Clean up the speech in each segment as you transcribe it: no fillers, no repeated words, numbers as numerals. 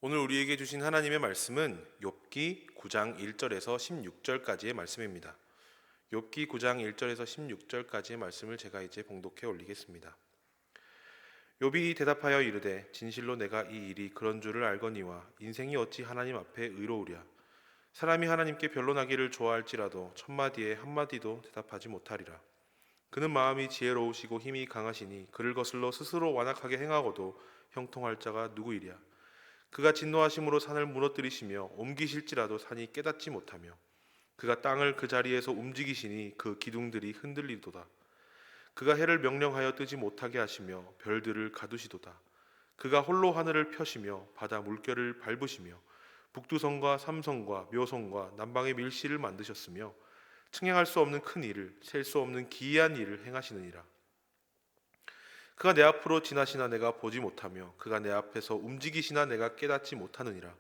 오늘 우리에게 주신 하나님의 말씀은 욥기 9장 1절에서 16절까지의 말씀입니다. 욥기 9장 1절에서 16절까지의 말씀을 제가 이제 봉독해 올리겠습니다. 욥이 대답하여 이르되 진실로 내가 이 일이 그런 줄을 알거니와 인생이 어찌 하나님 앞에 의로우랴. 사람이 하나님께 변론하기를 좋아할지라도 첫마디에 한마디도 대답하지 못하리라. 그는 마음이 지혜로우시고 힘이 강하시니 그를 거슬러 스스로 완악하게 행하고도 형통할 자가 누구이랴. 그가 진노하심으로 산을 무너뜨리시며 옮기실지라도 산이 깨닫지 못하며 그가 땅을 그 자리에서 움직이시니 그 기둥들이 흔들리도다. 그가 해를 명령하여 뜨지 못하게 하시며 별들을 가두시도다. 그가 홀로 하늘을 펴시며 바다 물결을 밟으시며 북두성과 삼성과 묘성과 남방의 밀실을 만드셨으며 측량할 수 없는 큰 일을 셀 수 없는 기이한 일을 행하시느니라. 그가 내 앞으로 지나시나 내가 보지 못하며 그가 내 앞에서 움직이시나 내가 깨닫지 못하느니라.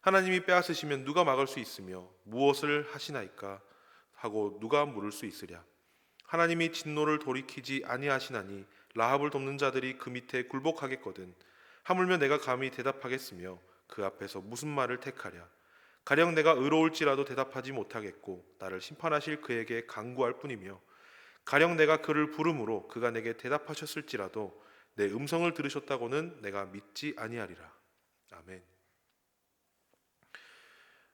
하나님이 빼앗으시면 누가 막을 수 있으며 무엇을 하시나이까 하고 누가 물을 수 있으랴. 하나님이 진노를 돌이키지 아니하시나니 라합을 돕는 자들이 그 밑에 굴복하겠거든. 하물며 내가 감히 대답하겠으며 그 앞에서 무슨 말을 택하랴. 가령 내가 의로울지라도 대답하지 못하겠고 나를 심판하실 그에게 간구할 뿐이며 가령 내가 그를 부름으로 그가 내게 대답하셨을지라도 내 음성을 들으셨다고는 내가 믿지 아니하리라. 아멘.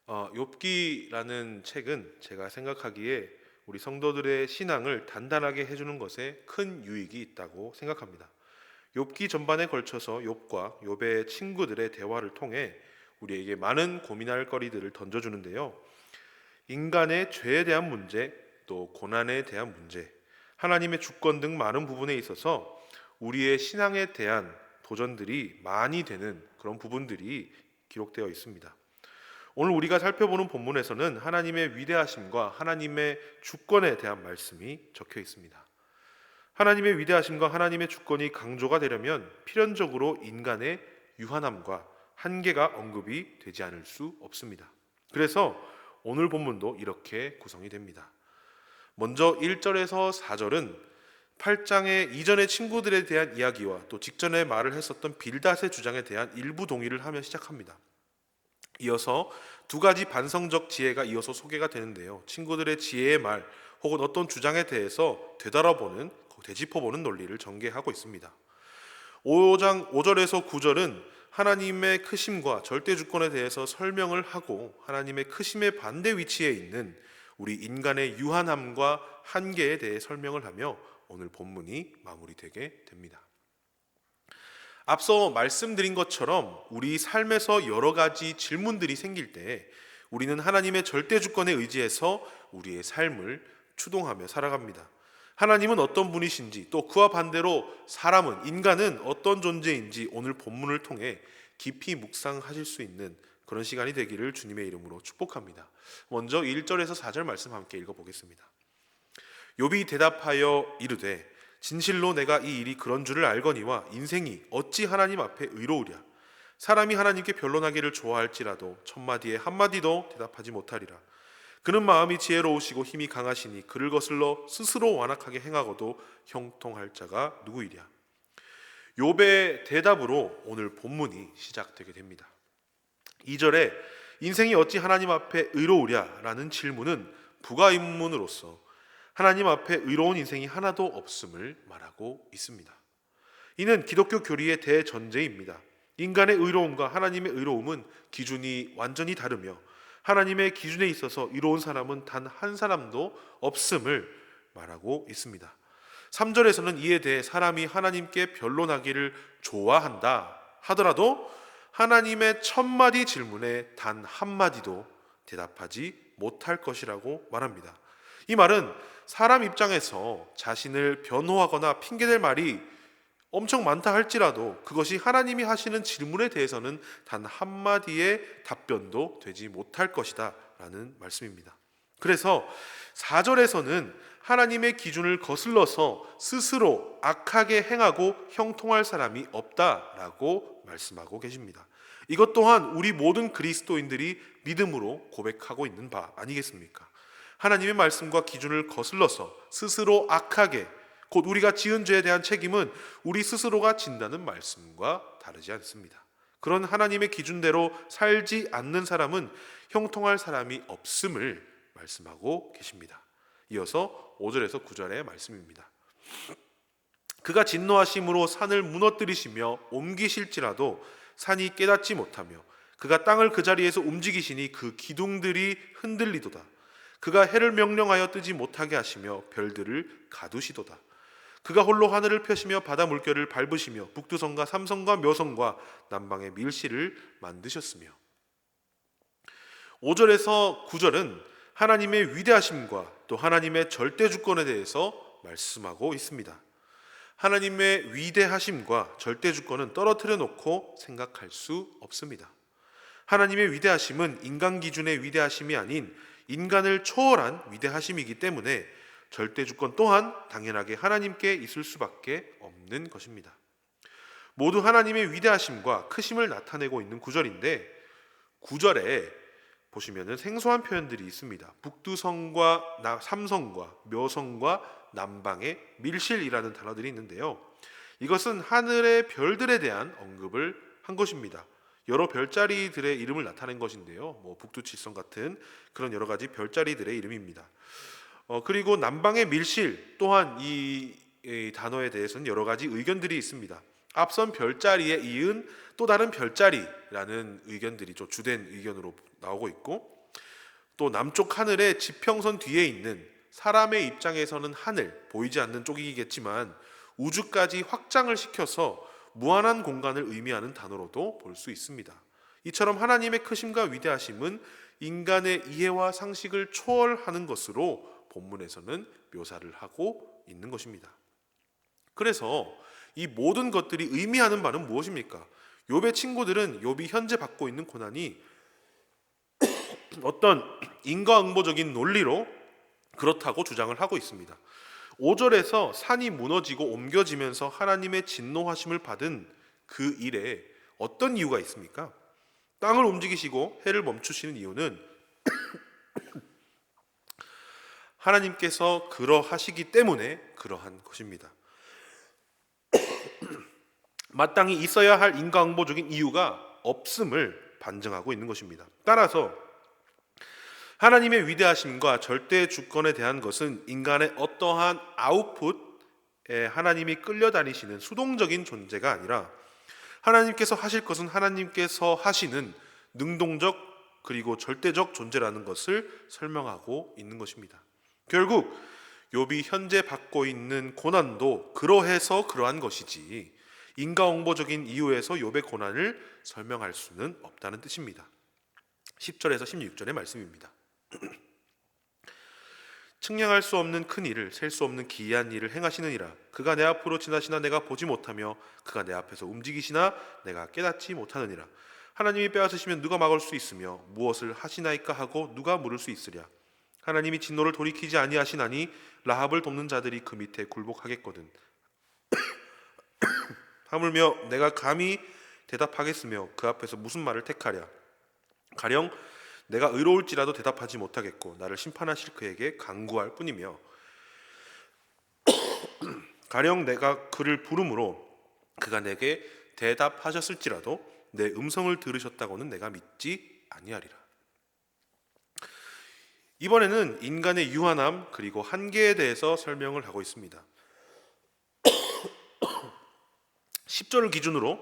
욥기라는 책은 제가 생각하기에 우리 성도들의 신앙을 단단하게 해주는 것에 큰 유익이 있다고 생각합니다. 욥기 전반에 걸쳐서 욥과 욥의 친구들의 대화를 통해 우리에게 많은 고민할 거리들을 던져주는데요. 인간의 죄에 대한 문제, 또 고난에 대한 문제, 하나님의 주권 등 많은 부분에 있어서 우리의 신앙에 대한 도전들이 많이 되는 그런 부분들이 기록되어 있습니다. 오늘 우리가 살펴보는 본문에서는 하나님의 위대하심과 하나님의 주권에 대한 말씀이 적혀 있습니다. 하나님의 위대하심과 하나님의 주권이 강조가 되려면 필연적으로 인간의 유한함과 한계가 언급이 되지 않을 수 없습니다. 그래서 오늘 본문도 이렇게 구성이 됩니다. 먼저 1절에서 4절은 8장의 이전의 친구들에 대한 이야기와 또 직전에 말을 했었던 빌닷의 주장에 대한 일부 동의를 하며 시작합니다. 이어서 두 가지 반성적 지혜가 이어서 소개가 되는데요. 친구들의 지혜의 말 혹은 어떤 주장에 대해서 되돌아보는, 되짚어보는 논리를 전개하고 있습니다. 5절에서 9절은 하나님의 크심과 절대 주권에 대해서 설명을 하고 하나님의 크심의 반대 위치에 있는 우리 인간의 유한함과 한계에 대해 설명을 하며 오늘 본문이 마무리되게 됩니다. 앞서 말씀드린 것처럼 우리 삶에서 여러 가지 질문들이 생길 때 우리는 하나님의 절대 주권에 의지해서 우리의 삶을 추동하며 살아갑니다. 하나님은 어떤 분이신지, 또 그와 반대로 사람은, 인간은 어떤 존재인지 오늘 본문을 통해 깊이 묵상하실 수 있는 그런 시간이 되기를 주님의 이름으로 축복합니다. 먼저 1절에서 4절 말씀 함께 읽어보겠습니다. 욥이 대답하여 이르되 진실로 내가 이 일이 그런 줄을 알거니와 인생이 어찌 하나님 앞에 의로우랴. 사람이 하나님께 변론하기를 좋아할지라도 첫마디에 한마디도 대답하지 못하리라. 그는 마음이 지혜로우시고 힘이 강하시니 그를 거슬러 스스로 완악하게 행하고도 형통할 자가 누구이랴. 욥의 대답으로 오늘 본문이 시작되게 됩니다. 2절에 인생이 어찌 하나님 앞에 의로우랴 라는 질문은 부가의문으로서 하나님 앞에 의로운 인생이 하나도 없음을 말하고 있습니다. 이는 기독교 교리의 대전제입니다. 인간의 의로움과 하나님의 의로움은 기준이 완전히 다르며 하나님의 기준에 있어서 의로운 사람은 단 한 사람도 없음을 말하고 있습니다. 3절에서는 이에 대해 사람이 하나님께 변론하기를 좋아한다 하더라도 하나님의 첫마디 질문에 단 한마디도 대답하지 못할 것이라고 말합니다. 이 말은 사람 입장에서 자신을 변호하거나 핑계댈 말이 엄청 많다 할지라도 그것이 하나님이 하시는 질문에 대해서는 단 한마디의 답변도 되지 못할 것이다 라는 말씀입니다. 그래서 4절에서는 하나님의 기준을 거슬러서 스스로 악하게 행하고 형통할 사람이 없다라고 말씀하고 계십니다. 이것 또한 우리 모든 그리스도인들이 믿음으로 고백하고 있는 바 아니겠습니까? 하나님의 말씀과 기준을 거슬러서 스스로 악하게, 곧 우리가 지은 죄에 대한 책임은 우리 스스로가 진다는 말씀과 다르지 않습니다. 그런 하나님의 기준대로 살지 않는 사람은 형통할 사람이 없음을 말씀하고 계십니다. 이어서 5절에서 9절의 말씀입니다. 그가 진노하심으로 산을 무너뜨리시며 옮기실지라도 산이 깨닫지 못하며 그가 땅을 그 자리에서 움직이시니 그 기둥들이 흔들리도다. 그가 해를 명령하여 뜨지 못하게 하시며 별들을 가두시도다. 그가 홀로 하늘을 펴시며 바다 물결을 밟으시며 북두성과 삼성과 묘성과 남방의 밀실을 만드셨으며. 5절에서 9절은 하나님의 위대하심과 또 하나님의 절대 주권에 대해서 말씀하고 있습니다. 하나님의 위대하심과 절대 주권은 떨어뜨려 놓고 생각할 수 없습니다. 하나님의 위대하심은 인간 기준의 위대하심이 아닌 인간을 초월한 위대하심이기 때문에 절대 주권 또한 당연하게 하나님께 있을 수밖에 없는 것입니다. 모두 하나님의 위대하심과 크심을 나타내고 있는 구절인데, 9절에 보시면은 생소한 표현들이 있습니다. 북두성과 삼성과 묘성과 남방의 밀실이라는 단어들이 있는데요. 이것은 하늘의 별들에 대한 언급을 한 것입니다. 여러 별자리들의 이름을 나타낸 것인데요. 북두칠성 같은 그런 여러 가지 별자리들의 이름입니다. 그리고 남방의 밀실 또한 이 단어에 대해서는 여러 가지 의견들이 있습니다. 앞선 별자리에 이은 또 다른 별자리라는 의견들이 좀 주된 의견으로 나오고 있고, 또 남쪽 하늘의 지평선 뒤에 있는 사람의 입장에서는 하늘, 보이지 않는 쪽이겠지만 우주까지 확장을 시켜서 무한한 공간을 의미하는 단어로도 볼 수 있습니다. 이처럼 하나님의 크심과 위대하심은 인간의 이해와 상식을 초월하는 것으로 본문에서는 묘사를 하고 있는 것입니다. 그래서 이 모든 것들이 의미하는 바는 무엇입니까? 욥의 친구들은 욥이 현재 받고 있는 고난이 어떤 인과응보적인 논리로 그렇다고 주장을 하고 있습니다. 5절에서 산이 무너지고 옮겨지면서 하나님의 진노하심을 받은 그 일에 어떤 이유가 있습니까? 땅을 움직이시고 해를 멈추시는 이유는 하나님께서 그러하시기 때문에 그러한 것입니다. 마땅히 있어야 할 인과응보적인 이유가 없음을 반증하고 있는 것입니다. 따라서 하나님의 위대하심과 절대 주권에 대한 것은 인간의 어떠한 아웃풋에 하나님이 끌려다니시는 수동적인 존재가 아니라 하나님께서 하실 것은 하나님께서 하시는 능동적 그리고 절대적 존재라는 것을 설명하고 있는 것입니다. 결국 욥이 현재 받고 있는 고난도 그러해서 그러한 것이지 인과응보적인 이유에서 욥의 고난을 설명할 수는 없다는 뜻입니다. 10절에서 16절의 말씀입니다. 측량할 수 없는 큰 일을 셀 수 없는 기이한 일을 행하시느니라. 그가 내 앞으로 지나시나 내가 보지 못하며 그가 내 앞에서 움직이시나 내가 깨닫지 못하느니라. 하나님이 빼앗으시면 누가 막을 수 있으며 무엇을 하시나이까 하고 누가 물을 수 있으랴. 하나님이 진노를 돌이키지 아니하시나니 라합을 돕는 자들이 그 밑에 굴복하겠거든. 하물며 내가 감히 대답하겠으며 그 앞에서 무슨 말을 택하랴. 가령 내가 의로울지라도 대답하지 못하겠고 나를 심판하실 그에게 간구할 뿐이며 가령 내가 그를 부름으로 그가 내게 대답하셨을지라도 내 음성을 들으셨다고는 내가 믿지 아니하리라. 이번에는 인간의 유한함 그리고 한계에 대해서 설명을 하고 있습니다. 10절을 기준으로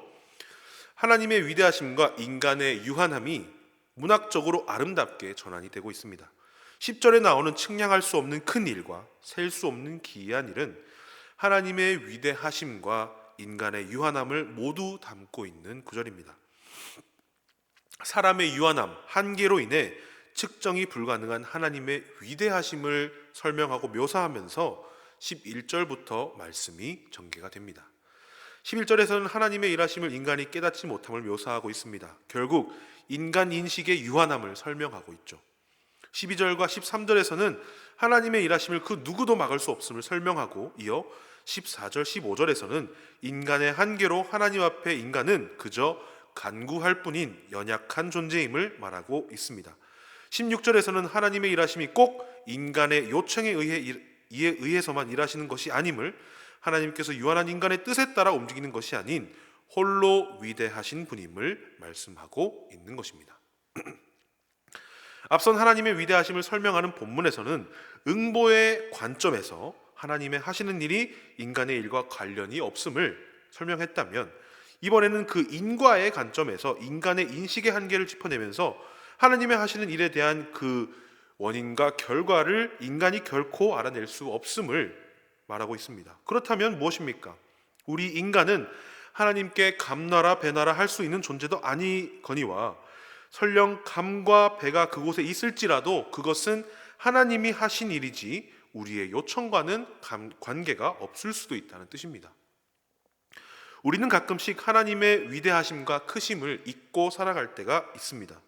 하나님의 위대하심과 인간의 유한함이 문학적으로 아름답게 전환이 되고 있습니다. 10절에 나오는 측량할 수 없는 큰 일과 셀 수 없는 기이한 일은 하나님의 위대하심과 인간의 유한함을 모두 담고 있는 구절입니다. 사람의 유한함, 한계로 인해 측정이 불가능한 하나님의 위대하심을 설명하고 묘사하면서 11절부터 말씀이 전개가 됩니다. 11절에서는 하나님의 일하심을 인간이 깨닫지 못함을 묘사하고 있습니다. 결국 인간 인식의 유한함을 설명하고 있죠. 12절과 13절에서는 하나님의 일하심을 그 누구도 막을 수 없음을 설명하고 이어 14절, 15절에서는 인간의 한계로 하나님 앞에 인간은 그저 간구할 뿐인 연약한 존재임을 말하고 있습니다. 16절에서는 하나님의 일하심이 꼭 인간의 요청에 의해서만 일하시는 것이 아님을 하나님께서 유한한 인간의 뜻에 따라 움직이는 것이 아닌 홀로 위대하신 분임을 말씀하고 있는 것입니다. 앞선 하나님의 위대하심을 설명하는 본문에서는 응보의 관점에서 하나님의 하시는 일이 인간의 일과 관련이 없음을 설명했다면, 이번에는 그 인과의 관점에서 인간의 인식의 한계를 짚어내면서 하나님의 하시는 일에 대한 그 원인과 결과를 인간이 결코 알아낼 수 없음을 말하고 있습니다. 그렇다면 무엇입니까? 우리 인간은 하나님께 감나라 배나라 할 수 있는 존재도 아니거니와 설령 감과 배가 그곳에 있을지라도 그것은 하나님이 하신 일이지 우리의 요청과는 관계가 없을 수도 있다는 뜻입니다. 우리는 가끔씩 하나님의 위대하심과 크심을 잊고 살아갈 때가 있습니다.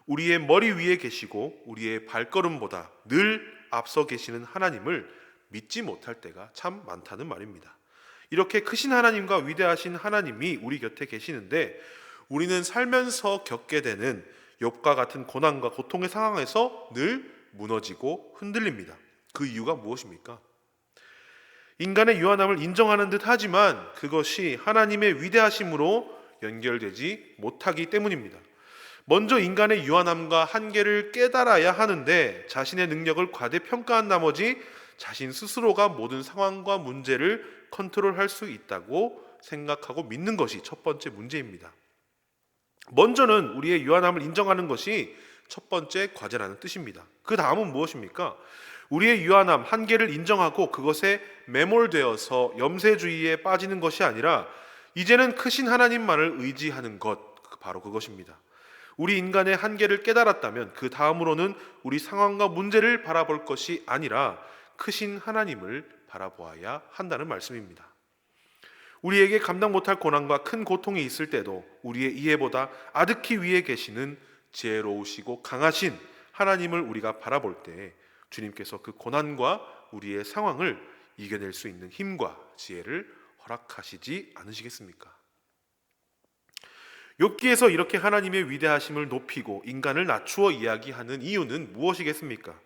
우리의 머리 위에 계시고 우리의 발걸음보다 늘 앞서 계시는 하나님을 믿지 못할 때가 참 많다는 말입니다. 이렇게 크신 하나님과 위대하신 하나님이 우리 곁에 계시는데 우리는 살면서 겪게 되는 욥과 같은 고난과 고통의 상황에서 늘 무너지고 흔들립니다. 그 이유가 무엇입니까? 인간의 유한함을 인정하는 듯 하지만 그것이 하나님의 위대하심으로 연결되지 못하기 때문입니다. 먼저 인간의 유한함과 한계를 깨달아야 하는데 자신의 능력을 과대평가한 나머지 자신 스스로가 모든 상황과 문제를 컨트롤할 수 있다고 생각하고 믿는 것이 첫 번째 문제입니다. 먼저는 우리의 유한함을 인정하는 것이 첫 번째 과제라는 뜻입니다. 그 다음은 무엇입니까? 우리의 유한함, 한계를 인정하고 그것에 매몰되어서 염세주의에 빠지는 것이 아니라 이제는 크신 하나님만을 의지하는 것, 바로 그것입니다. 우리 인간의 한계를 깨달았다면 그 다음으로는 우리 상황과 문제를 바라볼 것이 아니라 크신 하나님을 바라보아야 한다는 말씀입니다. 우리에게 감당 못할 고난과 큰 고통이 있을 때도 우리의 이해보다 아득히 위에 계시는 지혜로우시고 강하신 하나님을 우리가 바라볼 때 주님께서 그 고난과 우리의 상황을 이겨낼 수 있는 힘과 지혜를 허락하시지 않으시겠습니까? 욥기에서 이렇게 하나님의 위대하심을 높이고 인간을 낮추어 이야기하는 이유는 무엇이겠습니까?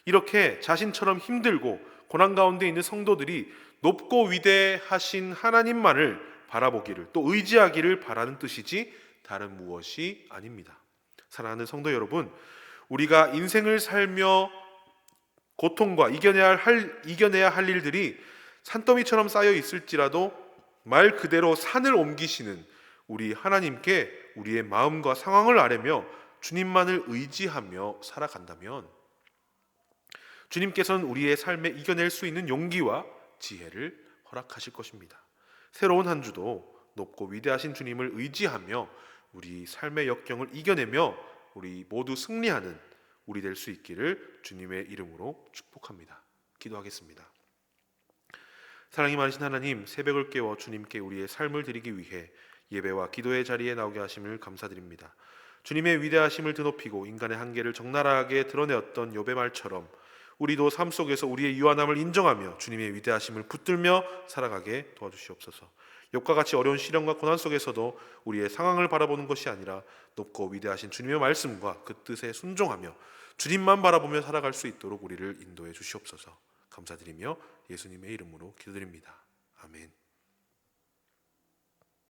이렇게 자신처럼 힘들고 고난 가운데 있는 성도들이 높고 위대하신 하나님만을 바라보기를 또 의지하기를 바라는 뜻이지 다른 무엇이 아닙니다. 사랑하는 성도 여러분, 우리가 인생을 살며 고통과 이겨내야 할 일들이 산더미처럼 쌓여 있을지라도 말 그대로 산을 옮기시는 우리 하나님께 우리의 마음과 상황을 아뢰며 주님만을 의지하며 살아간다면 주님께서는 우리의 삶에 이겨낼 수 있는 용기와 지혜를 허락하실 것입니다. 새로운 한 주도 높고 위대하신 주님을 의지하며 우리 삶의 역경을 이겨내며 우리 모두 승리하는 우리 될 수 있기를 주님의 이름으로 축복합니다. 기도하겠습니다. 사랑이 많으신 하나님, 새벽을 깨워 주님께 우리의 삶을 드리기 위해 예배와 기도의 자리에 나오게 하심을 감사드립니다. 주님의 위대하심을 드높이고 인간의 한계를 적나라하게 드러내었던 욥의 말처럼 우리도 삶 속에서 우리의 유한함을 인정하며 주님의 위대하심을 붙들며 살아가게 도와주시옵소서. 욥과 같이 어려운 시련과 고난 속에서도 우리의 상황을 바라보는 것이 아니라 높고 위대하신 주님의 말씀과 그 뜻에 순종하며 주님만 바라보며 살아갈 수 있도록 우리를 인도해 주시옵소서. 감사드리며 예수님의 이름으로 기도드립니다. 아멘.